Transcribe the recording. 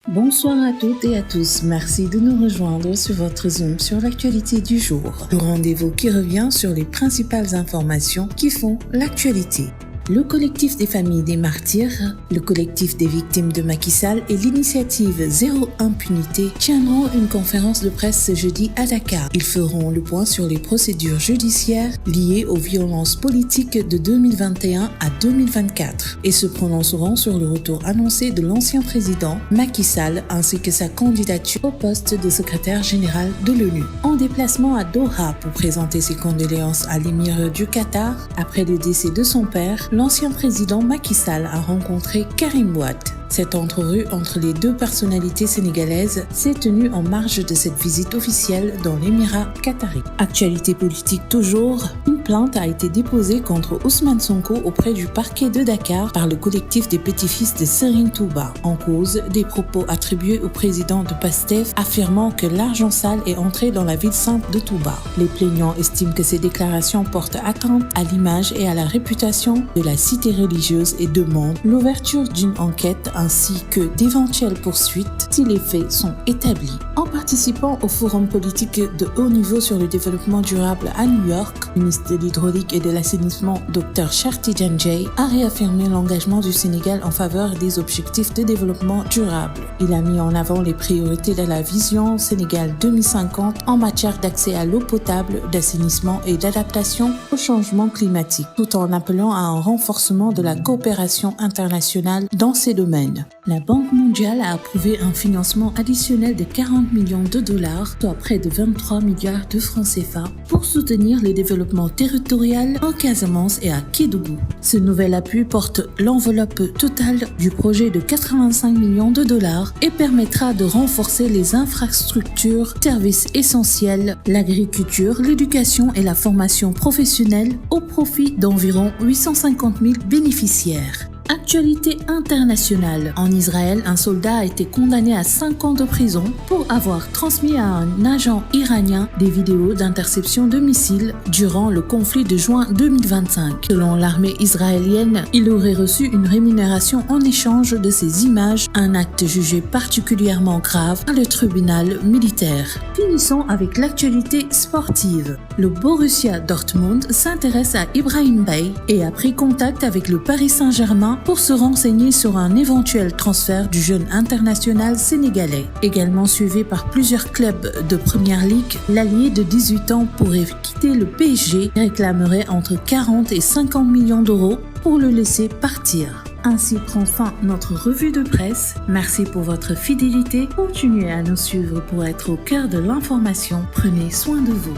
Bonsoir à toutes et à tous, merci de nous rejoindre sur votre Zoom sur l'actualité du jour. Le rendez-vous qui revient sur les principales informations qui font l'actualité. Le collectif des familles des martyrs, le collectif des victimes de Macky Sall et l'initiative Zéro Impunité tiendront une conférence de presse ce jeudi à Dakar. Ils feront le point sur les procédures judiciaires liées aux violences politiques de 2021 à 2024 et se prononceront sur le retour annoncé de l'ancien président Macky Sall ainsi que sa candidature au poste de secrétaire général de l'ONU. En déplacement à Doha pour présenter ses condoléances à l'émir du Qatar après le décès de son père, l'ancien président Macky Sall a rencontré Karim Wade. Cette entrevue entre les deux personnalités sénégalaises s'est tenue en marge de cette visite officielle dans l'émirat qatari. Actualité politique toujours, une plainte a été déposée contre Ousmane Sonko auprès du parquet de Dakar par le collectif des petits-fils de Serigne Touba. En cause, des propos attribués au président de PASTEF affirmant que l'argent sale est entré dans la ville sainte de Touba. Les plaignants estiment que ces déclarations portent atteinte à l'image et à la réputation de la cité religieuse et demandent l'ouverture d'une enquête ainsi que d'éventuelles poursuites si les faits sont établis. En participant au forum politique de haut niveau sur le développement durable à New York, le ministre de l'Hydraulique et de l'Assainissement Dr Cheikh Tidiane Dièye a réaffirmé l'engagement du Sénégal en faveur des objectifs de développement durable. Il a mis en avant les priorités de la vision Sénégal 2050 en matière d'accès à l'eau potable, d'assainissement et d'adaptation au changement climatique, tout en appelant à un renforcement de la coopération internationale dans ces domaines. La Banque mondiale a approuvé un financement additionnel de 40 millions de dollars, soit près de 23 milliards de francs CFA, pour soutenir le développement territorial en Casamance et à Kédougou. Ce nouvel appui porte l'enveloppe totale du projet de 85 millions de dollars et permettra de renforcer les infrastructures, services essentiels, l'agriculture, l'éducation et la formation professionnelle au profit d'environ 850 000 bénéficiaires. Actualité internationale. En Israël, un soldat a été condamné à 5 ans de prison pour avoir transmis à un agent iranien des vidéos d'interception de missiles durant le conflit de juin 2025. Selon l'armée israélienne, il aurait reçu une rémunération en échange de ces images, un acte jugé particulièrement grave par le tribunal militaire. Finissons avec l'actualité sportive. Le Borussia Dortmund s'intéresse à Ibrahim Bey et a pris contact avec le Paris Saint-Germain pour se renseigner sur un éventuel transfert du jeune international sénégalais. Également suivi par plusieurs clubs de Première Ligue, l'allié de 18 ans pourrait quitter le PSG et réclamerait entre 40 et 50 millions d'euros pour le laisser partir. Ainsi prend fin notre revue de presse. Merci pour votre fidélité. Continuez à nous suivre pour être au cœur de l'information. Prenez soin de vous.